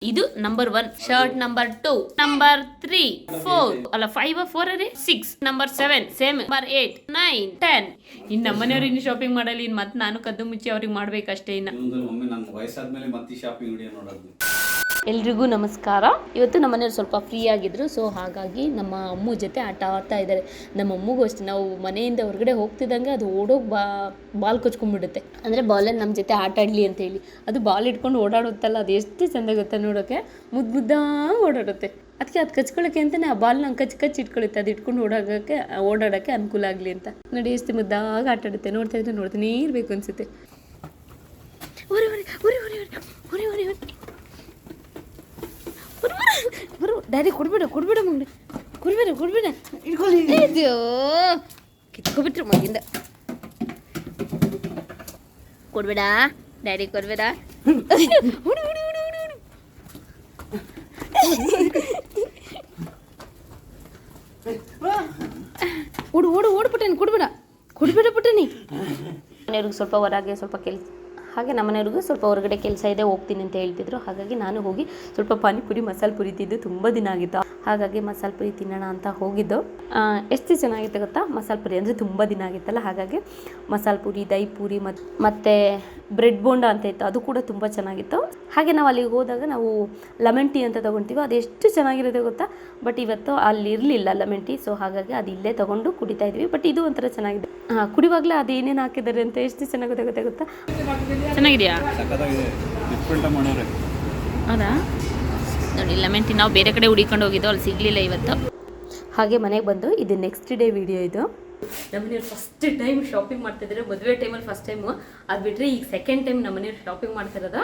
ಇದು number 1 shirt, number 2, number 3, 4 ಅಲ್ಲ 5 4 ಅರೆ 6, ನಂಬರ್ 7 ಸೇಮ್, ನಂಬರ್ 8 9 10. ಇನ್ನು ನಮ್ಮನೆಯವ್ರು ಇನ್ನು ಶಾಪಿಂಗ್ ಮಾಡಲಿ, ಇನ್ನು ಮತ್ತೆ ನಾನು ಕದ್ದು ಮುಚ್ಚಿ ಅವ್ರಿಗೆ ಮಾಡ್ಬೇಕಷ್ಟೇ. ಇನ್ನು ವಯಸ್ಸಾದ್ಮೇಲೆ ಮತ್ತೆ ಶಾಪಿಂಗ್ ವಿಡಿಯೋ ನೋಡೋದು. ಎಲ್ರಿಗೂ ನಮಸ್ಕಾರ. ಇವತ್ತು ನಮ್ಮನೆಯವ್ರು ಸ್ವಲ್ಪ ಫ್ರೀ ಆಗಿದ್ರು, ಸೊ ಹಾಗಾಗಿ ನಮ್ಮ ಅಮ್ಮ ಜೊತೆ ಆಟ ಆಡ್ತಾ ಇದ್ದಾರೆ. ನಮ್ಮ ಅಮ್ಮಗೂ ಅಷ್ಟೇ, ನಾವು ಮನೆಯಿಂದ ಹೊರಗಡೆ ಹೋಗ್ತಿದ್ದಂಗೆ ಅದು ಓಡೋಗಿ ಬಾಲ್ ಕೊಚ್ಕೊಂಡ್ಬಿಡುತ್ತೆ. ಅಂದರೆ ಬಾಲಲ್ಲಿ ನಮ್ಮ ಜೊತೆ ಆಟ ಆಡಲಿ ಅಂತ ಹೇಳಿ ಅದು ಬಾಲ್ ಇಟ್ಕೊಂಡು ಓಡಾಡುತ್ತಲ್ಲ, ಅದು ಎಷ್ಟು ಚೆಂದ ಗೊತ್ತಾ ನೋಡೋಕ್ಕೆ, ಮುದ್ದಾಗಿ ಓಡಾಡುತ್ತೆ. ಅದಕ್ಕೆ ಅದು ಕಚ್ಕೊಳ್ಳೋಕ್ಕೆ ಅಂತಲೇ ಆ ಬಾಲ್ನ ಕಚ್ಚಿ ಇಟ್ಕೊಳ್ಳುತ್ತೆ, ಅದು ಇಟ್ಕೊಂಡು ಓಡಾಡೋಕ್ಕೆ ಅನುಕೂಲ ಆಗಲಿ ಅಂತ. ನೋಡಿ ಎಷ್ಟು ಮುದ್ದಾಗಿ ಆಟ ಆಡುತ್ತೆ. ನೋಡ್ತಾನೆ ಇರಬೇಕು ಅನಿಸುತ್ತೆ. ಡ್ಯಾಡಿ ಕೊಡ್ಬೇಡ ಮಗನ, ಕೊಡ್ಬೇಡ ಕಿತ್ಕೊಬಿಟ್ರು ಮಗಿಂದ. ಕೊಡ್ಬೇಡ ಡ್ಯಾಡಿ, ಕೊಡ್ಬೇಡ. ಓಡು ಪುಟ್ಟನಿ, ಕೊಡ್ಬೇಡ ಪುಟ್ಟನಿ. ಮನೆಯವ್ರಿಗೆ ಸ್ವಲ್ಪ ಹೊರಗೆ ಸ್ವಲ್ಪ ಕೆಲಸ, ಹಾಗೆ ನಮ್ಮನೆಯವ್ರಿಗೂ ಸ್ವಲ್ಪ ಹೊರಗಡೆ ಕೆಲಸ ಇದೆ, ಹೋಗ್ತೀನಿ ಅಂತ ಹೇಳ್ತಿದ್ರು. ಹಾಗಾಗಿ ನಾನು ಹೋಗಿ ಸ್ವಲ್ಪ ಪಾನಿಪುರಿ ಮಸಾಲೆ ಪುರಿ ತಿಂದು ತುಂಬ ದಿನ ಆಗಿತ್ತು. ಹಾಗಾಗಿ ಮಸಾಲೆ ಪುರಿ ತಿನ್ನೋಣ ಅಂತ ಹೋಗಿದ್ದು. ಎಷ್ಟು ಚೆನ್ನಾಗಿತ್ತು ಗೊತ್ತಾ ಮಸಾಲೆ ಪುರಿ, ಅಂದರೆ ತುಂಬ ದಿನ ಆಗಿತ್ತಲ್ಲ, ಹಾಗಾಗಿ ಮಸಾಲೆ ಪುರಿ, ದಹಿ ಪೂರಿ ಮತ್ತು ಬ್ರೆಡ್ ಬೋಂಡ ಅಂತ ಇತ್ತು, ಅದು ಕೂಡ ತುಂಬ ಚೆನ್ನಾಗಿತ್ತು. ಹಾಗೆ ನಾವು ಅಲ್ಲಿಗೆ ಹೋದಾಗ ನಾವು ಲೆಮನ್ ಟೀ ಅಂತ ತೊಗೊಳ್ತೀವಿ, ಅದು ಎಷ್ಟು ಚೆನ್ನಾಗಿರುತ್ತೆ ಗೊತ್ತಾ. ಬಟ್ ಇವತ್ತು ಅಲ್ಲಿ ಇರಲಿಲ್ಲ ಲೆಮನ್ ಟೀ, ಸೊ ಹಾಗಾಗಿ ಅದು ಇಲ್ಲೇ ತೊಗೊಂಡು ಕುಡಿತಾ ಇದ್ವಿ. ಬಟ್ ಇದು ಒಂಥರ ಚೆನ್ನಾಗಿದೆ. ಕುಡಿವಾಗಲೇ ಅದು ಏನೇನು ಹಾಕಿದ್ದಾರೆ ಅಂತ ಎಷ್ಟು ಚೆನ್ನಾಗುತ್ತೆ ಗೊತ್ತಾ. ಚೆನ್ನಾಗಿದೆಯಾ? ಹೌದಾ? ನೋಡಿ ಲೆಮನ್ ಟೀ ನಾವು ಬೇರೆ ಕಡೆ ಹುಡಿಕೊಂಡು ಹೋಗಿದ್ದು, ಅಲ್ಲಿ ಸಿಗಲಿಲ್ಲ ಇವತ್ತು. ಹಾಗೆ ಮನೆಗೆ ಬಂದು ಇದು ನೆಕ್ಸ್ಟ್ ಡೇ ವಿಡಿಯೋ. ಇದು ನಮ್ಮನೆಯವ್ರು ಫಸ್ಟ್ ಟೈಮ್ ಶಾಪಿಂಗ್ ಮಾಡ್ತಿದ್ದಾರೆ, ಮದುವೆ ಟೈಮಲ್ಲಿ ಫಸ್ಟ್ ಟೈಮು. ಅದು ಬಿಟ್ಟರೆ ಈಗ ಸೆಕೆಂಡ್ ಟೈಮ್ ನಮ್ಮನೆಯವ್ರು ಶಾಪಿಂಗ್ ಮಾಡ್ತಿರೋದು.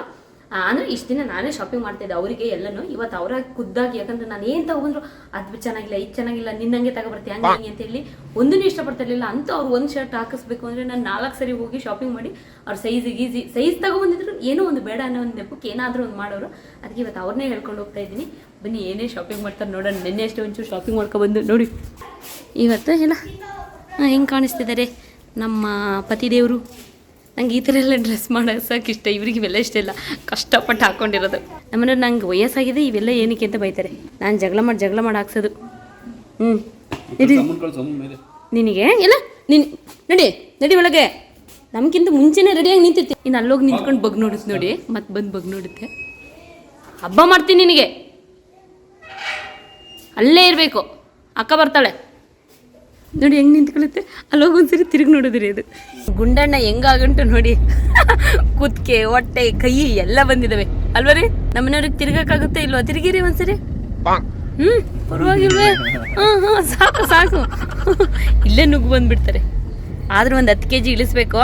ಅಂದರೆ ಇಷ್ಟು ದಿನ ನಾನೇ ಶಾಪಿಂಗ್ ಮಾಡ್ತಿದ್ದೆ ಅವರಿಗೆ ಎಲ್ಲನೂ. ಇವತ್ತು ಅವರಾಗಿ ಖುದ್ದಾಗಿ, ಯಾಕಂದರೆ ನಾನು ಏನು ತಗೊಂಡ್ರು ಅದು ಚೆನ್ನಾಗಿಲ್ಲ, ಇದು ಚೆನ್ನಾಗಿಲ್ಲ, ನಿನ್ನಂಗೆ ತಗೊಬರ್ತೀಯ ಹಂಗೆ ಅಂತ ಹೇಳಿ ಒಂದೂ ಇಷ್ಟಪಡ್ತಿರ್ಲಿಲ್ಲ. ಅಂತ ಅವ್ರು ಒಂದು ಶರ್ಟ್ ಹಾಕಿಸ್ಬೇಕು ಅಂದರೆ ನಾನು 4 ಸರಿ ಹೋಗಿ ಶಾಪಿಂಗ್ ಮಾಡಿ ಅವ್ರ ಸೈಜ್ ತಗೊಬಂದಿದ್ರು. ಏನೋ ಒಂದು ಬೇಡ ಅನ್ನೋ ಒಂದು ನೆಪಕ್ಕೆ ಏನಾದರೂ ಒಂದು ಮಾಡೋರು. ಅದಕ್ಕೆ ಇವತ್ತು ಅವ್ರನ್ನೇ ಹೇಳ್ಕೊಂಡು ಹೋಗ್ತಾ ಇದ್ದೀನಿ. ಬನ್ನಿ ಏನೇ ಶಾಪಿಂಗ್ ಮಾಡ್ತಾರೆ ನೋಡೋಣ. ನಿನ್ನೆ ಅಷ್ಟೇ ಒಂಚೂರು ಶಾಪಿಂಗ್ ಮಾಡ್ಕೊಬಂದು ನೋಡಿ. ಇವತ್ತು ಇಲ್ಲ ಹೆಂಗೆ ಕಾಣಿಸ್ತಿದ್ದಾರೆ ನಮ್ಮ ಪತಿದೇವರು. ನಂಗೆ ಈ ಥರ ಎಲ್ಲ ಡ್ರೆಸ್ ಮಾಡೋಕ್ಕೆ ಇಷ್ಟ, ಇವ್ರಿಗೆ ಇವೆಲ್ಲ ಇಷ್ಟ ಇಲ್ಲ, ಕಷ್ಟಪಟ್ಟು ಹಾಕ್ಕೊಂಡಿರೋದು. ನಮ್ಮನೆ ನಂಗೆ ವಯಸ್ಸಾಗಿದೆ, ಇವೆಲ್ಲ ಏನಕ್ಕೆ ಅಂತ ಬೈತಾರೆ. ನಾನು ಜಗಳ ಮಾಡಿ ಹಾಕ್ಸೋದು. ನಿನಗೆ ಇಲ್ಲ, ನಡಿ ಒಳಗೆ. ನಮ್ಗಿಂತ ಮುಂಚೆನೇ ರೆಡಿಯಾಗಿ ನಿಂತಿರ್ತಿ, ಇನ್ನು ಅಲ್ಲೋಗಿ ನಿಂತ್ಕೊಂಡು ಬಗ್ ನೋಡುತ್ತೆ ನೋಡಿ, ಮತ್ತೆ ಬಂದು ಬಗ್ ನೋಡುತ್ತೆ. ಹಬ್ಬ ಮಾಡ್ತೀನಿ ನಿನಗೆ, ಅಲ್ಲೇ ಇರಬೇಕು. ಅಕ್ಕ ಬರ್ತಾಳೆ ನೋಡಿ ಹೆಂಗೆ ನಿಂತ್ಕೊಳ್ಳುತ್ತೆ. ಅಲ್ಲೋಗಿ ಒಂದ್ಸರಿ ತಿರುಗಿ ನೋಡಿದ್ರಿ, ಅದು ಗುಂಡಣ್ಣ ಹೆಂಗಾಗಂಟು ನೋಡಿ. ಕುತ್ತಿಗೆ, ಹೊಟ್ಟೆ, ಕೈ ಎಲ್ಲ ಬಂದಿದ್ದಾವೆ ಅಲ್ವ ರೀ. ನಮ್ಮನೆಯವ್ರಿಗೆ ತಿರ್ಗಕ್ಕಾಗುತ್ತೆ ಇಲ್ವಾ? ತಿರುಗಿರಿ ಒಂದ್ಸರಿ. ಪರವಾಗಿಲ್ವೇ? ಸಾಕು ಇಲ್ಲೇ ನುಗ್ಗು ಬಂದುಬಿಡ್ತಾರೆ. ಆದರೂ ಒಂದು 10 kg ಇಳಿಸ್ಬೇಕು.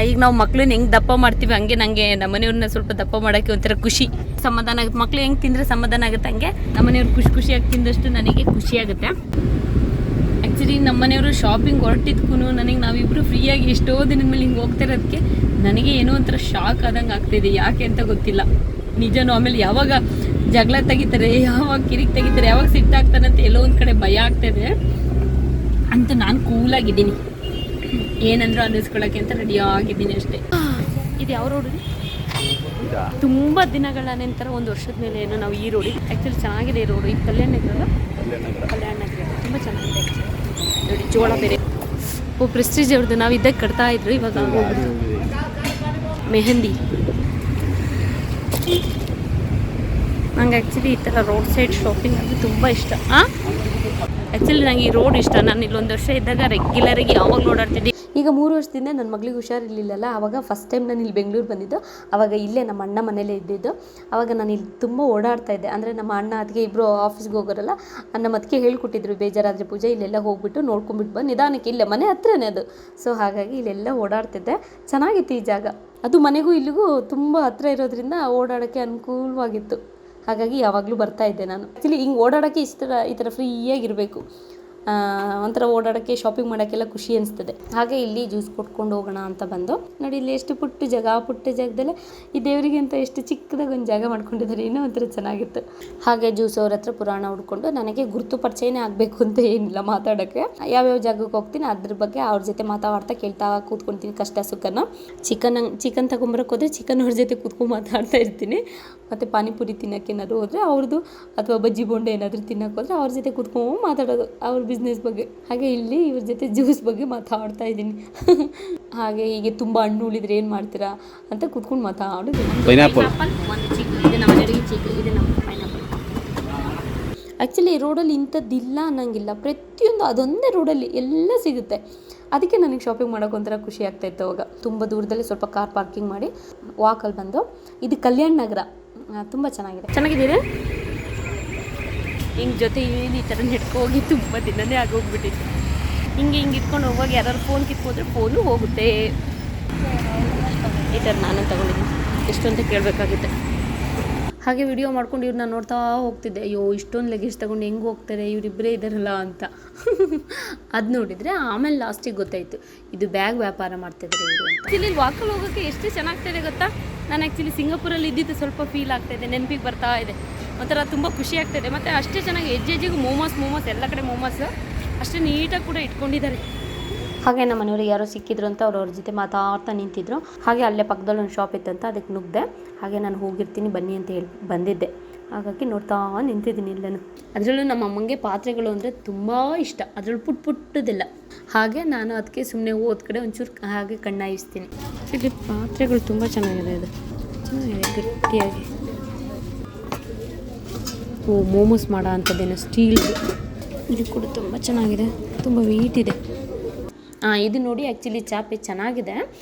ಈಗ ನಾವು ಮಕ್ಳನ್ನ ಹೆಂಗೆ ದಪ್ಪ ಮಾಡ್ತೀವಿ ಹಂಗೆ ನನಗೆ ನಮ್ಮನೆಯವ್ರನ್ನ ಸ್ವಲ್ಪ ದಪ್ಪ ಮಾಡೋಕ್ಕೆ ಒಂಥರ ಖುಷಿ, ಸಮಾಧಾನ ಆಗುತ್ತೆ. ಮಕ್ಳು ಹೆಂಗೆ ತಿಂದರೆ ಸಮಾಧಾನ ಆಗುತ್ತೆ, ಹಂಗೆ ನಮ್ಮನೆಯವ್ರು ಖುಷಿಯಾಗಿ ತಿಂದಷ್ಟು ನನಗೆ ಖುಷಿಯಾಗುತ್ತೆ. ಆ್ಯಕ್ಚುಲಿ ನಮ್ಮನೆಯವರು ಶಾಪಿಂಗ್ ಹೊರಟಿದ್ಕೂ ನನಗೆ ನಾವಿಬ್ಬರು ಫ್ರೀಯಾಗಿ ಎಷ್ಟೋ ದಿನದ ಮೇಲೆ ಹಿಂಗೆ ಹೋಗ್ತಾ ಇರೋದಕ್ಕೆ ನನಗೆ ಏನೋ ಒಂಥರ ಶಾಕ್ ಆದಂಗೆ ಆಗ್ತಾಯಿದೆ. ಯಾಕೆ ಅಂತ ಗೊತ್ತಿಲ್ಲ ನಿಜನೂ. ಆಮೇಲೆ ಯಾವಾಗ ಜಗಳ ತೆಗಿತಾರೆ, ಯಾವಾಗ ಕಿರಿಕ್ ತೆಗಿತಾರೆ, ಯಾವಾಗ ಸಿಟ್ಟಾಗ್ತಾನೆ ಅಂತ ಎಲ್ಲೋ ಒಂದು ಕಡೆ ಭಯ ಆಗ್ತಾಯಿದೆ. ಅಂತೂ ನಾನು ಕೂಲಾಗಿದ್ದೀನಿ, ಏನಂದ್ರೂ ಅನ್ನಿಸ್ಕೊಳ್ಳೋಕ್ಕೆ ಅಂತ ರೆಡಿ ಆಗಿದ್ದೀನಿ ಅಷ್ಟೇ. ಇದು ಯಾವ ರೋಡು? ತುಂಬ ದಿನಗಳ ನಂತರ 1 ವರ್ಷದ ಮೇಲೆ ಏನೋ ನಾವು ಈ ರೋಡಿ. ಆ್ಯಕ್ಚುಲಿ ಚೆನ್ನಾಗಿದೆ ಈ ರೋಡು. ಇದು ಕಲ್ಯಾಣ ನಗರ ತುಂಬ ಚೆನ್ನಾಗಿದೆ ನೋಡಿ. ಜೋಳ ಬೇರೆ ಪ್ರೆಸ್ಟೀಜ್ ಅವ್ರದ್ದು, ನಾವು ಇದ್ದಾಗ ಕಟ್ತಾ ಇದ್ರು, ಇವಾಗ ಮೆಹಂದಿ. ನಂಗೆ ಆ್ಯಕ್ಚುಲಿ ಈ ಥರ ರೋಡ್ ಸೈಡ್ ಶಾಪಿಂಗ್ ಅಂದರೆ ತುಂಬ ಇಷ್ಟ. ಆ್ಯಕ್ಚುಲಿ ನಂಗೆ ಈ ರೋಡ್ ಇಷ್ಟ. ನಾನು ಇಲ್ಲೊಂದು ವರ್ಷ ಇದ್ದಾಗ ರೆಗ್ಯುಲರಾಗಿ ಯಾವಾಗಲೂ ಓಡಾಡ್ತಿದ್ದೆ. ಈಗ 3 ವರ್ಷದಿಂದ ನನ್ನ ಮಗಳಿಗೆ ಹುಷಾರಿರಲಿಲ್ಲಲ್ಲ, ಆವಾಗ ಫಸ್ಟ್ ಟೈಮ್ ನಾನು ಇಲ್ಲಿ ಬೆಂಗಳೂರು ಬಂದಿದ್ದು. ಆವಾಗ ಇಲ್ಲೇ ನಮ್ಮ ಅಣ್ಣ ಮನೇಲೇ ಇದ್ದಿದ್ದು. ಆವಾಗ ನಾನು ಇಲ್ಲಿ ತುಂಬ ಓಡಾಡ್ತಾ ಇದ್ದೆ. ಅಂದರೆ ನಮ್ಮ ಅಣ್ಣ ಅದಕ್ಕೆ ಇಬ್ಬರು ಆಫೀಸ್ಗೆ ಹೋಗೋರಲ್ಲ, ನಮ್ಮ ಅದಕ್ಕೆ ಹೇಳ್ಕೊಟ್ಟಿದ್ರು, ಬೇಜಾರಾದರೆ ಪೂಜೆ ಇಲ್ಲೆಲ್ಲ ಹೋಗ್ಬಿಟ್ಟು ನೋಡ್ಕೊಂಬಿಟ್ಟು ಬಂದು ನಿಧಾನಕ್ಕೆ, ಇಲ್ಲೇ ಮನೆ ಹತ್ರನೇ ಅದು. ಸೊ ಹಾಗಾಗಿ ಇಲ್ಲೆಲ್ಲ ಓಡಾಡ್ತಿದ್ದೆ. ಚೆನ್ನಾಗಿತ್ತು ಈ ಜಾಗ. ಅದು ಮನೆಗೂ ಇಲ್ಲಿಗೂ ತುಂಬ ಹತ್ತಿರ ಇರೋದ್ರಿಂದ ಓಡಾಡೋಕ್ಕೆ ಅನುಕೂಲವಾಗಿತ್ತು. ಹಾಗಾಗಿ ಯಾವಾಗಲೂ ಬರ್ತಾಯಿದ್ದೆ ನಾನು. ಆ್ಯಕ್ಚುಲಿ ಹಿಂಗೆ ಓಡಾಡೋಕ್ಕೆ ಈ ಥರ ಫ್ರೀಯಾಗಿರಬೇಕು. ಒಂಥರ ಓಡಾಡೋಕ್ಕೆ ಶಾಪಿಂಗ್ ಮಾಡೋಕ್ಕೆಲ್ಲ ಖುಷಿ ಅನಿಸ್ತದೆ. ಹಾಗೆ ಇಲ್ಲಿ ಜ್ಯೂಸ್ ಕೊಟ್ಕೊಂಡು ಹೋಗೋಣ ಅಂತ ಬಂದು ನೋಡಿ, ಇಲ್ಲಿ ಎಷ್ಟು ಪುಟ್ಟ ಜಾಗದಲ್ಲೇ ಈ ದೇವರಿಗೆ ಅಂತ ಎಷ್ಟು ಚಿಕ್ಕದಾಗಿ ಒಂದು ಜಾಗ ಮಾಡ್ಕೊಂಡಿದ್ದಾರೆ, ಇನ್ನೂ ಒಂಥರ ಚೆನ್ನಾಗಿತ್ತು. ಹಾಗೆ ಜ್ಯೂಸ್ ಅವ್ರ ಹತ್ರ ಪುರಾಣ ಹುಡ್ಕೊಂಡು, ನನಗೆ ಗುರುತು ಪರಿಚಯನೇ ಆಗಬೇಕು ಅಂತ ಏನಿಲ್ಲ ಮಾತಾಡೋಕ್ಕೆ, ಯಾವ್ಯಾವ ಜಾಗಕ್ಕೆ ಹೋಗ್ತೀನಿ ಅದ್ರ ಬಗ್ಗೆ ಅವ್ರ ಜೊತೆ ಮಾತಾಡ್ತಾ ಕೇಳ್ತಾ ಕೂತ್ಕೊಳ್ತೀನಿ ಕಷ್ಟ ಸುಖನ. ಚಿಕನ್ ತಗೊಂಬರಕ್ಕೆ ಹೋದರೆ ಚಿಕನ್ ಅವ್ರ ಜೊತೆ ಕೂತ್ಕೊಂಡು ಮಾತಾಡ್ತಾ ಇರ್ತೀನಿ. ಮತ್ತು ಪಾನಿಪುರಿ ತಿನ್ನೋಕ್ಕೆ ಏನಾದರೂ ಹೋದರೆ ಅವ್ರದ್ದು, ಅಥವಾ ಬಜ್ಜಿ ಬೋಂಡೆ ಏನಾದರೂ ತಿನ್ನೋಕೆ ಹೋದರೆ ಅವ್ರ ಜೊತೆ ಕೂತ್ಕೊಂಡು ಮಾತಾಡೋದು ಅವ್ರ ಬಿಸ್ನೆಸ್ ಬಗ್ಗೆ. ಹಾಗೆ ಇಲ್ಲಿ ಇವ್ರ ಜೊತೆ ಜ್ಯೂಸ್ ಬಗ್ಗೆ ಮಾತಾಡ್ತಾ ಇದ್ದೀನಿ. ಹಾಗೆ ಹೀಗೆ ತುಂಬ ಹಣ್ಣು ಉಳಿದ್ರೆ ಏನು ಮಾಡ್ತೀರಾ ಅಂತ ಕೂತ್ಕೊಂಡು ಮಾತಾಡೋದು. ಪೈನಾಪಲ್ ಒಂದು ಚಿಕ್ಕ, ಇದು ನಮ್ಮ ಮನೆಯವರಿಗೆ ಚಿಕ್ಕ, ಇದು ನಮ್ಮ ಪೈನಾಪಲ್. ಆ್ಯಕ್ಚುಲಿ ರೋಡಲ್ಲಿ ಇಂಥದ್ದಿಲ್ಲ ಅನ್ನೋಂಗಿಲ್ಲ, ಪ್ರತಿಯೊಂದು ಅದೊಂದೇ ರೋಡಲ್ಲಿ ಎಲ್ಲ ಸಿಗುತ್ತೆ. ಅದಕ್ಕೆ ನನಗೆ ಶಾಪಿಂಗ್ ಮಾಡೋಕೆ ಒಂಥರ ಖುಷಿ ಆಗ್ತಾಯಿತ್ತು ಅವಾಗ. ತುಂಬ ದೂರದಲ್ಲಿ ಸ್ವಲ್ಪ ಕಾರ್ ಪಾರ್ಕಿಂಗ್ ಮಾಡಿ ವಾಕಲ್ಲಿ ಬಂದು, ಇದು ಕಲ್ಯಾಣ ನಗರ, ತುಂಬ ಚೆನ್ನಾಗಿದೆ. ಹಿಂಗೆ ಜೊತೆ ಏನು ಈ ಥರ ನೆಟ್ಕೋಗಿ ತುಂಬ ದಿನನೇ ಆಗೋಗ್ಬಿಟ್ಟಿತ್ತು. ಹಿಂಗೆ ಇಟ್ಕೊಂಡು ಹೋಗುವಾಗ ಯಾರು ಫೋನ್ ಕಿತ್ಕೊಂಡ್ರೆ ಫೋನು ಹೋಗುತ್ತೆ. ಈ ಥರ ನಾನು ತಗೊಂಡಿದ್ದೀನಿ, ಎಷ್ಟು ಅಂತ ಕೇಳಬೇಕಾಗುತ್ತೆ. ಹಾಗೆ ವಿಡಿಯೋ ಮಾಡ್ಕೊಂಡು ಇವ್ರನ್ನ ನೋಡ್ತಾ ಹೋಗ್ತಿದ್ದೆ. ಅಯ್ಯೋ, ಇಷ್ಟೊಂದು ಲಗೇಜ್ ತೊಗೊಂಡು ಹೆಂಗೆ ಹೋಗ್ತಾರೆ, ಇವರಿಬ್ಬರೇ ಇದ್ದಾರಲ್ಲ ಅಂತ. ಅದು ನೋಡಿದರೆ ಆಮೇಲೆ ಲಾಸ್ಟಿಗೆ ಗೊತ್ತಾಯಿತು, ಇದು ಬ್ಯಾಗ್ ವ್ಯಾಪಾರ ಮಾಡ್ತಿದ್ದಾರೆ ಇವರು ಅಂತ. ಆ್ಯಕ್ಚುಲಿ ವಾಕಲ್ಲಿ ಹೋಗೋಕ್ಕೆ ಎಷ್ಟು ಚೆನ್ನಾಗ್ತಾಯಿದೆ ಗೊತ್ತಾ. ನಾನು ಆ್ಯಕ್ಚುಲಿ ಸಿಂಗಾಪುರಲ್ಲಿ ಇದ್ದಿದ್ದು ಸ್ವಲ್ಪ ಫೀಲ್ ಆಗ್ತಾಯಿದೆ, ನೆನಪಿಗೆ ಬರ್ತಾ ಇದೆ. ಒಂಥರ ತುಂಬ ಖುಷಿ ಆಗ್ತಾಯಿದೆ. ಮತ್ತು ಅಷ್ಟೇ ಚೆನ್ನಾಗಿ ಹೆಜ್ಜೆಗೂ ಮೋಮೋಸ್ ಎಲ್ಲ ಕಡೆ ಮೋಮೋಸ್ ಅಷ್ಟೇ ನೀಟಾಗಿ ಕೂಡ ಇಟ್ಕೊಂಡಿದ್ದಾರೆ. ಹಾಗೆ ನಮ್ಮ ಮನೆಯವ್ರಿಗೆ ಯಾರೋ ಸಿಕ್ಕಿದ್ರು ಅಂತ ಅವ್ರ ಜೊತೆ ಮಾತಾಡ್ತಾ ನಿಂತಿದ್ರು. ಹಾಗೆ ಅಲ್ಲೇ ಪಕ್ಕದಲ್ಲಿ ಒಂದು ಶಾಪ್ ಇತ್ತಂತ ಅದಕ್ಕೆ ನುಗ್ದೆ. ಹಾಗೆ ನಾನು ಹೋಗಿರ್ತೀನಿ ಬನ್ನಿ ಅಂತ ಹೇಳಿ ಬಂದಿದ್ದೆ. ಹಾಗಾಗಿ ನೋಡ್ತಾ ನಿಂತಿದ್ದೀನಿ ಇಲ್ಲೂ. ಅದರಲ್ಲೂ ನಮ್ಮ ಅಮ್ಮಂಗೆ ಪಾತ್ರೆಗಳು ಅಂದರೆ ತುಂಬ ಇಷ್ಟ, ಅದರಲ್ಲೂ ಪುಟ್ಟದೆಲ್ಲ. ಹಾಗೆ ನಾನು ಅದಕ್ಕೆ ಸುಮ್ಮನೆ ಹೋದ ಕಡೆ ಒಂಚೂರು ಹಾಗೆ ಕಣ್ಣಾಯಿಸ್ತೀನಿ. ಇಲ್ಲಿ ಪಾತ್ರೆಗಳು ತುಂಬ ಚೆನ್ನಾಗಿದೆ, ಇದು ಚೆನ್ನಾಗಿದೆ ಗಟ್ಟಿಯಾಗಿ. ಮೋಮೋಸ್ ಮಾಡೋ ಅಂಥದ್ದೇನೋ ಸ್ಟೀಲ್ದು, ಇದು ಕೂಡ ತುಂಬ ಚೆನ್ನಾಗಿದೆ, ತುಂಬ ವೆಯ್ಟ್ ಇದೆ. ಇದು ನೋಡಿ, ಆ್ಯಕ್ಚುಲಿ ಚಾಪೆ ಚೆನ್ನಾಗಿದೆ,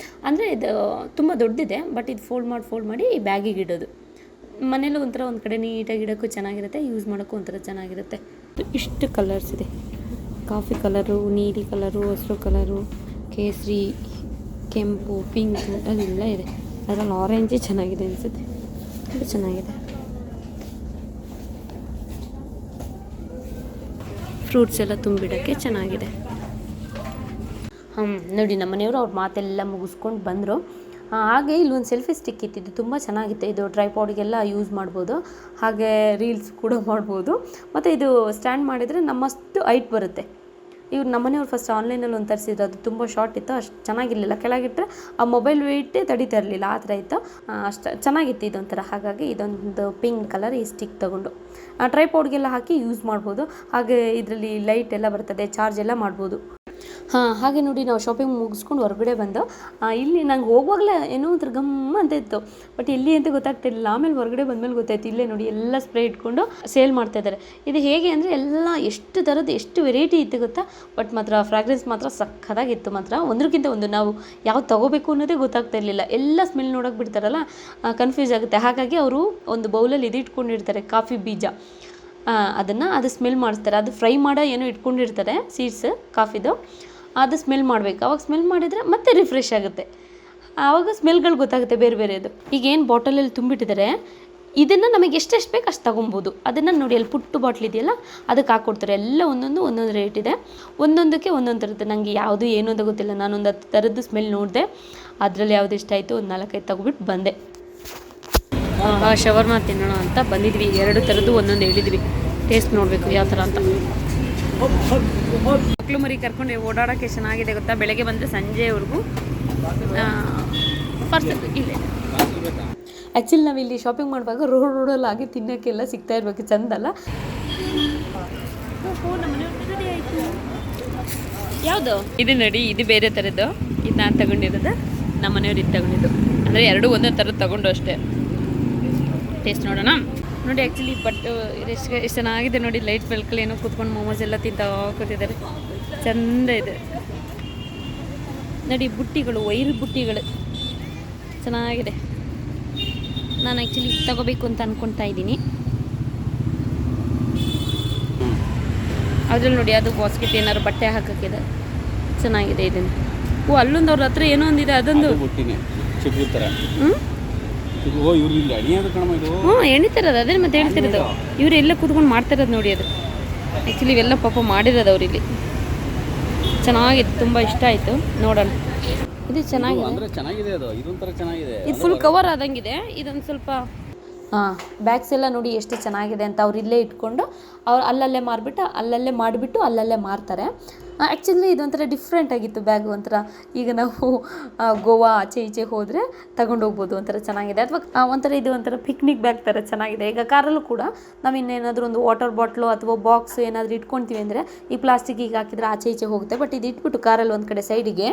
ಅಂದರೆ ಇದು ತುಂಬ ದೊಡ್ಡದಿದೆ. ಬಟ್ ಇದು ಫೋಲ್ಡ್ ಮಾಡಿ ಈ ಬ್ಯಾಗಿಗೆ ಇಡೋದು. ಮನೇಲಿ ಒಂಥರ ಒಂದು ಕಡೆ ನೀಟಾಗಿ ಇಡೋಕ್ಕೂ ಚೆನ್ನಾಗಿರುತ್ತೆ, ಯೂಸ್ ಮಾಡೋಕ್ಕೂ ಒಂಥರ ಚೆನ್ನಾಗಿರುತ್ತೆ. ಇಷ್ಟು ಕಲರ್ಸ್ ಇದೆ, ಕಾಫಿ ಕಲರು, ನೀಲಿ ಕಲರು, ಹಸಿರು ಕಲರು, ಕೇಸರಿ, ಕೆಂಪು, ಪಿಂಕು ಅದೆಲ್ಲ ಇದೆ. ಅದರಲ್ಲಿ ಆರೆಂಜೇ ಚೆನ್ನಾಗಿದೆ ಅನಿಸುತ್ತೆ, ಇದು ಚೆನ್ನಾಗಿದೆ. ಫ್ರೂಟ್ಸ್ ಎಲ್ಲ ತುಂಬಿಡೋಕ್ಕೆ ಚೆನ್ನಾಗಿದೆ. ನೋಡಿ, ನಮ್ಮ ಮನೆಯವರು ಅವ್ರ ಮಾತೆಲ್ಲ ಮುಗಿಸ್ಕೊಂಡು ಬಂದರು. ಹಾಗೆ ಇಲ್ಲೊಂದು ಸೆಲ್ಫಿ ಸ್ಟಿಕ್ ಇತ್ತಿದ್ದು ತುಂಬ ಚೆನ್ನಾಗಿತ್ತು. ಇದು ಟ್ರೈಪಾಡಿಗೆಲ್ಲ ಯೂಸ್ ಮಾಡ್ಬೋದು, ಹಾಗೆ ರೀಲ್ಸ್ ಕೂಡ ಮಾಡ್ಬೋದು. ಮತ್ತು ಇದು ಸ್ಟ್ಯಾಂಡ್ ಮಾಡಿದರೆ ನಮ್ಮಷ್ಟು ಹೈಟ್ ಬರುತ್ತೆ. ಇವ್ರು ನಮ್ಮನೆಯವ್ರು ಫಸ್ಟ್ ಆನ್ಲೈನಲ್ಲಿ ಒಂದು ತರಿಸಿದ್ರು, ಅದು ತುಂಬ ಶಾರ್ಟ್ ಇತ್ತು, ಅಷ್ಟು ಚೆನ್ನಾಗಿರಲಿಲ್ಲ. ಕೆಳಗಿಟ್ಟರೆ ಆ ಮೊಬೈಲ್ ವೆಯ್ಟೇ ತಡೀತಾ ಇರಲಿಲ್ಲ, ಆ ಥರ ಇತ್ತು. ಅಷ್ಟು ಚೆನ್ನಾಗಿತ್ತು ಇದೊಂಥರ. ಹಾಗಾಗಿ ಇದೊಂದು ಪಿಂಕ್ ಕಲರ್ ಈ ಸ್ಟಿಕ್ ತೊಗೊಂಡು ಟ್ರೈಪಾಡ್ಗೆಲ್ಲ ಹಾಕಿ ಯೂಸ್ ಮಾಡ್ಬೋದು. ಹಾಗೆ ಇದರಲ್ಲಿ ಲೈಟ್ ಎಲ್ಲ ಬರ್ತದೆ, ಚಾರ್ಜ್ ಎಲ್ಲ ಮಾಡ್ಬೋದು. ಹಾಗೆ ನೋಡಿ, ನಾವು ಶಾಪಿಂಗ್ ಮುಗಿಸ್ಕೊಂಡು ಹೊರಗಡೆ ಬಂದು ಇಲ್ಲಿ ನಂಗೆ ಹೋಗುವಾಗಲೇ ಏನೋ ಒಂಥರ ಗಮ್ಮ ಅಂತ ಇತ್ತು, ಬಟ್ ಎಲ್ಲಿ ಅಂತ ಗೊತ್ತಾಗ್ತಿರ್ಲಿಲ್ಲ. ಆಮೇಲೆ ಹೊರಗಡೆ ಬಂದಮೇಲೆ ಗೊತ್ತಾಯ್ತು, ಇಲ್ಲೇ ನೋಡಿ ಎಲ್ಲ ಸ್ಪ್ರೇ ಇಟ್ಕೊಂಡು ಸೇಲ್ ಮಾಡ್ತಾಯಿದ್ದಾರೆ. ಇದು ಹೇಗೆ ಅಂದರೆ ಎಲ್ಲ ಎಷ್ಟು ಥರದ್ದು ಎಷ್ಟು ವೆರೈಟಿ ಇತ್ತು ಗೊತ್ತಾ. ಬಟ್ ಮಾತ್ರ ಫ್ರಾಗ್ರೆನ್ಸ್ ಮಾತ್ರ ಸಕ್ಕತ್ತಾಗಿತ್ತು ಮಾತ್ರ, ಒಂದಕ್ಕಿಂತ ಒಂದು. ನಾವು ಯಾವ್ದು ತೊಗೋಬೇಕು ಅನ್ನೋದೇ ಗೊತ್ತಾಗ್ತಾ ಇರಲಿಲ್ಲ, ಎಲ್ಲ ಸ್ಮೆಲ್ ನೋಡೋಕೆ ಬಿಡ್ತಾರಲ್ಲ, ಕನ್ಫ್ಯೂಸ್ ಆಗುತ್ತೆ. ಹಾಗಾಗಿ ಅವರು ಒಂದು ಬೌಲಲ್ಲಿ ಇದು ಇಟ್ಕೊಂಡಿರ್ತಾರೆ, ಕಾಫಿ ಬೀಜ, ಅದು ಸ್ಮೆಲ್ ಮಾಡಿಸ್ತಾರೆ. ಅದು ಫ್ರೈ ಮಾಡೋ ಏನೋ ಇಟ್ಕೊಂಡಿರ್ತಾರೆ ಸೀಡ್ಸ್ ಕಾಫಿದು, ಅದು ಸ್ಮೆಲ್ ಮಾಡಬೇಕು. ಅವಾಗ ಸ್ಮೆಲ್ ಮಾಡಿದರೆ ಮತ್ತೆ ರಿಫ್ರೆಶ್ ಆಗುತ್ತೆ, ಆವಾಗ ಸ್ಮೆಲ್ಗಳು ಗೊತ್ತಾಗುತ್ತೆ ಬೇರೆ ಬೇರೆದು. ಈಗ ಏನು ಬಾಟಲಲ್ಲಿ ತುಂಬಿಟ್ಟಿದ್ದಾರೆ, ಇದನ್ನು ನಮಗೆ ಎಷ್ಟೆಷ್ಟು ಬೇಕು ಅಷ್ಟು ತೊಗೊಬೋದು. ಅದನ್ನು ನೋಡಿ, ಅಲ್ಲಿ ಪುಟ್ಟು ಬಾಟ್ಲ್ ಇದೆಯಲ್ಲ ಅದಕ್ಕೆ ಹಾಕ್ಕೊಡ್ತಾರೆ. ಎಲ್ಲ ಒಂದೊಂದು ರೇಟ್ ಇದೆ, ಒಂದೊಂದಕ್ಕೆ ಒಂದೊಂದು ಥರದ್ದು. ನನಗೆ ಯಾವುದು ಏನು ಅಂತ ಗೊತ್ತಿಲ್ಲ. ನಾನೊಂದು 10 ಥರದ್ದು ಸ್ಮೆಲ್ ನೋಡಿದೆ, ಅದರಲ್ಲಿ ಯಾವುದು ಇಷ್ಟ ಆಯಿತು ಒಂದು 4-5 ತೊಗೊಬಿಟ್ಟು ಬಂದೆ. ಶವರ್ಮ ತಿನ್ನೋಣ ಅಂತ ಬಂದಿದ್ವಿ. 2 ಥರದ್ದು ಒಂದೊಂದು ಹೇಳಿದ್ವಿ, ಟೇಸ್ಟ್ ನೋಡಬೇಕು ಯಾವ ಥರ ಅಂತ. ಮಕ್ಕಳು ಮರಿ ಕರ್ಕೊಂಡು ಓಡಾಡೋಕ್ಕೆ ಚೆನ್ನಾಗಿದೆ ಗೊತ್ತಾ. ಬೆಳಗ್ಗೆ ಬಂದರೆ ಸಂಜೆವರೆಗೂ ಪರ್ಸೆಂಟ್ ಇಲ್ಲೇ. ಆ್ಯಕ್ಚುಲಿ ನಾವಿಲ್ಲಿ ಶಾಪಿಂಗ್ ಮಾಡುವಾಗ ರೋಡಲ್ಲಿ ಆಗಿ ತಿನ್ನೋಕ್ಕೆಲ್ಲ ಸಿಗ್ತಾ ಇರಬೇಕು, ಚಂದಲ್ಲ. ಯಾವುದು ಇದು ನೋಡಿ, ಇದು ಬೇರೆ ಥರದ್ದು. ಇದು ನಾನು ತಗೊಂಡಿರೋದು, ನಮ್ಮ ಮನೆಯವ್ರು ಇದು ತಗೊಂಡಿದ್ದು. ಅಂದರೆ 2 ಒಂದೇ ಥರದ್ದು ತಗೊಂಡು ಅಷ್ಟೇ. ಟೇಸ್ಟ್ ನೋಡೋಣ. ನೋಡಿ, ಆ್ಯಕ್ಚುಲಿ ಬಟ್ ಎಷ್ಟು ಚೆನ್ನಾಗಿದೆ ನೋಡಿ. ಲೈಟ್ ಬೆಳಕಲ್ಲಿ ಏನೋ ಕೂತ್ಕೊಂಡು ಮೋಮೋಸ್ ಎಲ್ಲ ತಿಂತ ಕೂತಿದ್ದಾರೆ, ಚೆಂದ ಇದೆ ನೋಡಿ. ಬುಟ್ಟಿಗಳು, ವೈರ್ ಬುಟ್ಟಿಗಳು ಚೆನ್ನಾಗಿದೆ. ನಾನು ಆ್ಯಕ್ಚುಲಿ ಇದು ತಗೋಬೇಕು ಅಂತ ಅಂದ್ಕೊಳ್ತಾ ಇದ್ದೀನಿ. ಅದ್ರಲ್ಲಿ ನೋಡಿ, ಅದು ಬಾಸ್ಕೆಟ್ ಏನಾದ್ರು ಬಟ್ಟೆ ಹಾಕೋಕ್ಕಿದೆ, ಚೆನ್ನಾಗಿದೆ. ಇದನ್ನು ಅಲ್ಲೊಂದು ಅವ್ರ ಹತ್ರ ಏನೋ ಒಂದಿದೆ, ಅದೊಂದು ಎಣಿತಿರೋದು. ಅದೇ ಮತ್ತೆ ಹೇಳ್ತಿರೋದು, ಇವರು ಎಲ್ಲ ಕೂತ್ಕೊಂಡು ಮಾಡ್ತಿರೋದು ನೋಡಿ. ಅದು ಆ್ಯಕ್ಚುಲಿ ಇವೆಲ್ಲ ಪಾಪ ಮಾಡಿರೋದು ಅವ್ರು ಇಲ್ಲಿ. ಚೆನ್ನಾಗಿದೆ, ತುಂಬ ಇಷ್ಟ ಆಯಿತು. ನೋಡೋಣ. ಇದು ಚೆನ್ನಾಗಿದೆ, ಅಂದ್ರೆ ಚೆನ್ನಾಗಿದೆ. ಅದು ಇದೊಂಥರ ಚೆನ್ನಾಗಿದೆ. ಇದು ಫುಲ್ ಕವರ್ ಆದಂಗಿದೆ. ಇದೊಂದು ಸ್ವಲ್ಪ ಬ್ಯಾಗ್ಸ್ ಎಲ್ಲ ನೋಡಿ ಎಷ್ಟು ಚೆನ್ನಾಗಿದೆ ಅಂತ. ಅವ್ರು ಇಲ್ಲೇ ಇಟ್ಕೊಂಡು ಅವ್ರು ಅಲ್ಲಲ್ಲೇ ಮಾಡಿಬಿಟ್ಟು ಅಲ್ಲಲ್ಲೇ ಮಾರ್ತಾರೆ. ಆ್ಯಕ್ಚುಲಿ ಇದೊಂಥರ ಡಿಫ್ರೆಂಟ್ ಆಗಿತ್ತು ಬ್ಯಾಗ್. ಒಂಥರ ಈಗ ನಾವು ಗೋವಾ ಆಚೆ ಈಚೆ ಹೋದರೆ ತಗೊಂಡೋಗ್ಬೋದು, ಒಂಥರ ಚೆನ್ನಾಗಿದೆ. ಅಥವಾ ಒಂಥರ ಇದು ಒಂಥರ ಪಿಕ್ನಿಕ್ ಬ್ಯಾಗ್ ಥರ ಚೆನ್ನಾಗಿದೆ. ಈಗ ಕಾರಲ್ಲೂ ಕೂಡ ನಾವು ಇನ್ನೇನಾದರೂ ಒಂದು ವಾಟರ್ ಬಾಟ್ಲು ಅಥವಾ ಬಾಕ್ಸ್ ಏನಾದರೂ ಇಟ್ಕೊಳ್ತೀವಿ ಅಂದರೆ ಈ ಪ್ಲಾಸ್ಟಿಕ್ ಈಗ ಹಾಕಿದರೆ ಆಚೆ ಈಚೆ ಹೋಗುತ್ತೆ. ಬಟ್ ಇದು ಇಟ್ಬಿಟ್ಟು ಕಾರಲ್ಲಿ ಒಂದು ಕಡೆ ಸೈಡಿಗೆ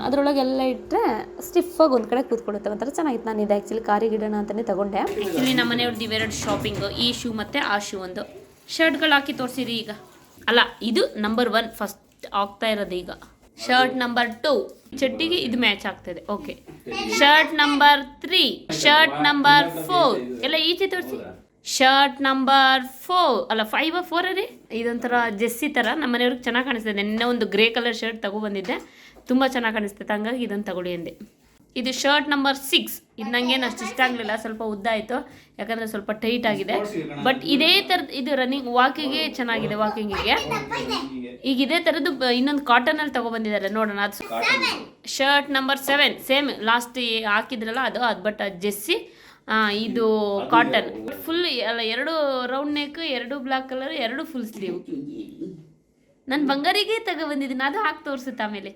ಅದರೊಳಗೆಲ್ಲ ಇಟ್ಟರೆ ಸ್ಟಿಫಾಗಿ ಒಂದು ಕಡೆ ಕೂತ್ಕೊಳ್ಳುತ್ತೆ. ಒಂಥರ ಚೆನ್ನಾಗಿತ್ತು. ನಾನು ಇದು ಆ್ಯಕ್ಚುಲಿ ಕಾರಿಗೆ ಇಡೋಣ ಅಂತಲೇ ತೊಗೊಂಡೆ. ಆ್ಯಕ್ಚುಲಿ ನಮ್ಮ ಮನೆಯವ್ರದ್ದು ಇವೆರಡು ಶಾಪಿಂಗು, ಈ ಶೂ ಮತ್ತು ಆ ಶೂ ಒಂದು. ಶರ್ಟ್ಗಳು ಹಾಕಿ ತೋರಿಸಿರಿ ಈಗ. ಅಲ್ಲ, ಇದು ನಂಬರ್ 1 ಫಸ್ಟ್ ಆಗ್ತಾ ಇರೋದು ಈಗ. ಶರ್ಟ್ ನಂಬರ್ 2 ಚಡ್ಡಿಗೆ ಇದು ಮ್ಯಾಚ್ ಆಗ್ತದೆ. Okay. Shirt number 3, shirt number 4 ಎಲ್ಲ ಈಚೆ ತೋರಿಸಿ. ಶರ್ಟ್ ನಂಬರ್ 4 ಅಲ್ಲ 5 4 ರೀ. ಇದೊಂಥರ ಜೆಸ್ಸಿ ಥರ ನಮ್ಮ ಮನೆಯವ್ರಿಗೆ ಚೆನ್ನಾಗಿ ಕಾಣಿಸ್ತದೆ. ನಿನ್ನೆ ಒಂದು ಗ್ರೇ ಕಲರ್ ಶರ್ಟ್ ತಗೊಬಂದಿದ್ದೆ, ತುಂಬ ಚೆನ್ನಾಗಿ ಕಾಣಿಸ್ತೈತೆ, ಹಂಗಾಗಿ ಇದನ್ನು ತಗೊಳ್ಳಿ ಅಂದೆ. ಇದು ಶರ್ಟ್ ನಂಬರ್ 6. ಇದು ನನಗೇನು ಅಷ್ಟು ಇಷ್ಟ ಆಗಲಿಲ್ಲ, ಸ್ವಲ್ಪ ಉದ್ದ ಆಯಿತು, ಯಾಕಂದರೆ ಸ್ವಲ್ಪ ಟೈಟ್ ಆಗಿದೆ. ಬಟ್ ಇದೇ ಥರದ್ದು ಇದು ರನ್ನಿಂಗ್ ವಾಕಿಗೆ ಚೆನ್ನಾಗಿದೆ, ವಾಕಿಂಗಿಗೆ. ಈಗ ಇದೇ ಥರದ್ದು ಇನ್ನೊಂದು ಕಾಟನಲ್ಲಿ ತೊಗೊಬಂದಿದ್ದಾರೆ, ನೋಡೋಣ. ಅದು ಶರ್ಟ್ ನಂಬರ್ 7 ಸೇಮ್ ಲಾಸ್ಟ್ ಹಾಕಿದ್ರಲ್ಲ ಅದು ಬಟ್ ಜೆಸ್ಸಿ. ಇದು ಕಾಟನ್ ಫುಲ್ ಅಲ್ಲ, 2 round neck, 2 black colour, 2 full sleeve. ನಾನು ಬಂಗಾರಿಗೆ ತಗೊಬಂದಿದ್ದೀನಿ, ಅದು ಹಾಕಿ ತೋರಿಸುತ್ತೆ ಆಮೇಲೆ.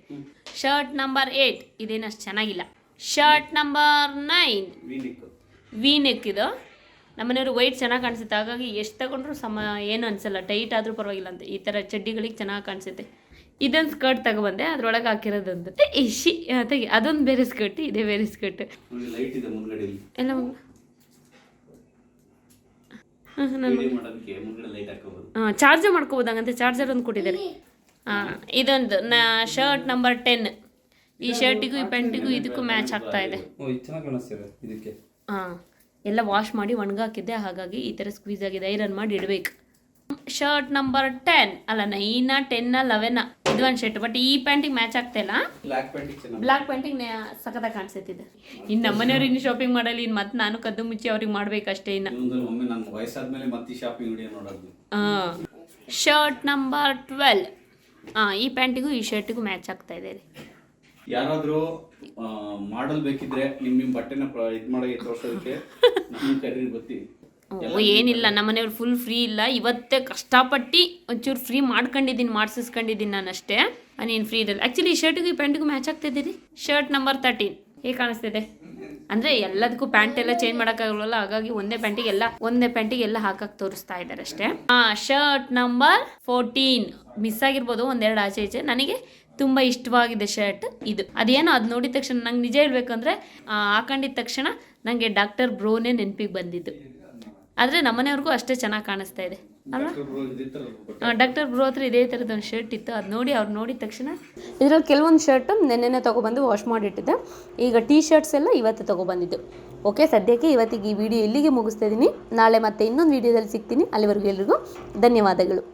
ಶರ್ಟ್ ನಂಬರ್ 8 ಇದೇನು ಅಷ್ಟು ಚೆನ್ನಾಗಿಲ್ಲ. Shirt number 9 V neck. ಇದು ನಮ್ಮನೆಯವರು ವೈಟ್ ಚೆನ್ನಾಗಿ ಕಾಣಿಸುತ್ತೆ, ಹಾಗಾಗಿ ಎಷ್ಟು ತಗೊಂಡ್ರು ಏನು ಅನಿಸಲ್ಲ, ಟೈಟ್ ಆದರೂ ಪರವಾಗಿಲ್ಲ ಅಂತ. ಈ ಥರ ಚಡ್ಡಿಗಳಿಗೆ ಚೆನ್ನಾಗಿ ಕಾಣಿಸುತ್ತೆ. ಇದೊಂದು ಸ್ಕರ್ಟ್ ತಗೊಬಂದೆ, ಅದ್ರೊಳಗೆ ಹಾಕಿರೋದೊಂದು ಇಶಿ ತೆಗಿ. ಅದೊಂದು ಬೇರೆ ಸ್ಕರ್ಟ್, ಇದೇ ಬೇರೆ ಸ್ಕರ್ಟ್ ಎಲ್ಲ. ಚಾರ್ಜರ್ ಮಾಡ್ಕೋಬೋದು, ಹಂಗಂತೆ ಚಾರ್ಜರ್ ಒಂದು ಕೊಟ್ಟಿದ್ದಾರೆ. ಇದೊಂದು ಶರ್ಟ್ ನಂಬರ್ 10. ಈ ಶರ್ಟಿಗೂ ಈ ಪ್ಯಾಂಟಿಗೂ ಇದಕ್ಕೂ ಮ್ಯಾಚ್ ಆಗ್ತಾ ಇದೆ. ಎಲ್ಲ ವಾಶ್ ಮಾಡಿ ಒಣಗಾಕಿದ್ದೆ, ಹಾಗಾಗಿ ಈ ಥರ ಸ್ಕ್ವೀಸ್ ಆಗಿದೆ. ಐರನ್ ಮಾಡಿ ಇಡಬೇಕು. ಶರ್ಟ್ ನಂಬರ್ 10 ಅಲ್ಲ 9 10 11 ಇದು ಒಂದು ಶರ್ಟ್. ಬಟ್ ಈ ಪ್ಯಾಂಟಿಗೆ ಮ್ಯಾಚ್ ಆಗ್ತಾ ಇಲ್ಲ. ಬ್ಲ್ಯಾಕ್ ಪ್ಯಾಂಟಿಗೆ ಸಖತ್ತಾಗಿ ಕಾಣಿಸುತ್ತಿದೆ. ಇನ್ನು ನಮ್ಮನೆಯವ್ರು ಇನ್ನು ಶಾಪಿಂಗ್ ಮಾಡಲಿ, ಇನ್ನು ಮತ್ತೆ ನಾನು ಕದ್ದು ಮುಚ್ಚಿ ಅವ್ರಿಗೆ ಮಾಡ್ಬೇಕಷ್ಟೇ. ಇನ್ನು ಶರ್ಟ್ ನಂಬರ್ 12. ಈ ಪ್ಯಾಂಟಿಗೂ ಈ ಶರ್ಟಿಗೂ ಮ್ಯಾಚ್ ಆಗ್ತಾ ಇದೆ. ಯಾರಾದ್ರೂ ಮಾಡಲ್ ಬೇಕಿದ್ರೆ ನಿಮ್ಮ ಬಟ್ಟೆನ ಇದು ಮಾಡಿ ತೋರ್ಸೋದಕ್ಕೆ ಬರ್ತೀವಿ. ಏನಿಲ್ಲ, ನಮ್ಮನೆಯವ್ರು ಫುಲ್ ಫ್ರೀ ಇಲ್ಲ. ಇವತ್ತೇ ಕಷ್ಟಪಟ್ಟು ಒಂಚೂರು ಫ್ರೀ ಮಾಡಿಸಿಸ್ಕೊಂಡಿದ್ದೀನಿ ನಾನು ಅಷ್ಟೇ. ನೀನು ಫ್ರೀ ಇರಲ್ಲ. ಆ್ಯಕ್ಚುಲಿ ಈ ಶರ್ಟಿಗೂ ಈ ಪ್ಯಾಂಟಿಗೂ ಮ್ಯಾಚ್ ಆಗ್ತಾ ಇದ್ದೀರಿ. ಶರ್ಟ್ ನಂಬರ್ 13 ಹೇಗೆ ಕಾಣಿಸ್ತಿದೆ ಅಂದರೆ ಎಲ್ಲದಕ್ಕೂ ಪ್ಯಾಂಟ್ ಎಲ್ಲ ಚೇಂಜ್ ಮಾಡೋಕ್ಕಾಗಲ್ಲ, ಹಾಗಾಗಿ ಒಂದೇ ಪ್ಯಾಂಟಿಗೆ ಎಲ್ಲ ಹಾಕಕ್ಕೆ ತೋರಿಸ್ತಾ ಇದ್ದಾರೆ ಅಷ್ಟೇ. ಶರ್ಟ್ ನಂಬರ್ 14 ಮಿಸ್ ಆಗಿರ್ಬೋದು, ಒಂದೆರಡು ಆಚೆ ಈಚೆ. ನನಗೆ ತುಂಬ ಇಷ್ಟವಾಗಿದೆ ಶರ್ಟ್ ಇದು. ಅದೇನೋ ಅದು ನೋಡಿದ ತಕ್ಷಣ ನಂಗೆ ನಿಜ ಹೇಳ್ಬೇಕಂದ್ರೆ ಹಾಕೊಂಡಿದ್ದ ತಕ್ಷಣ ನನಗೆ ಡಾಕ್ಟರ್ ಬ್ರೋನೇ ನೆನಪಿಗೆ ಬಂದಿದ್ದು. ಆದರೆ ನಮ್ಮನೆಯವ್ರಿಗೂ ಅಷ್ಟೇ ಚೆನ್ನಾಗಿ ಕಾಣಿಸ್ತಾ ಇದೆ ಅಲ್ವಾ. ಡಾಕ್ಟರ್ ಬ್ರೋ ಹತ್ರ ಇದೇ ಥರದ್ದು ಒಂದು ಶರ್ಟ್ ಇತ್ತು, ಅದು ನೋಡಿ ಅವ್ರು ನೋಡಿದ ತಕ್ಷಣ. ಇದರಲ್ಲಿ ಕೆಲವೊಂದು ಶರ್ಟ್ ನೆನ್ನೆನೇ ತೊಗೊಬಂದು ವಾಶ್ ಮಾಡಿಟ್ಟಿದ್ದೆ. ಈಗ ಟೀ ಶರ್ಟ್ಸ್ ಎಲ್ಲ ಇವತ್ತು ತೊಗೊಬಂದಿದ್ದು. ಓಕೆ, ಸದ್ಯಕ್ಕೆ ಇವತ್ತಿಗೆ ಈ ವಿಡಿಯೋ ಇಲ್ಲಿಗೆ ಮುಗಿಸ್ತಾ ಇದ್ದೀನಿ. ನಾಳೆ ಮತ್ತೆ ಇನ್ನೊಂದು ವಿಡಿಯೋದಲ್ಲಿ ಸಿಗ್ತೀನಿ. ಅಲ್ಲಿವರೆಗೂ ಎಲ್ರಿಗೂ ಧನ್ಯವಾದಗಳು.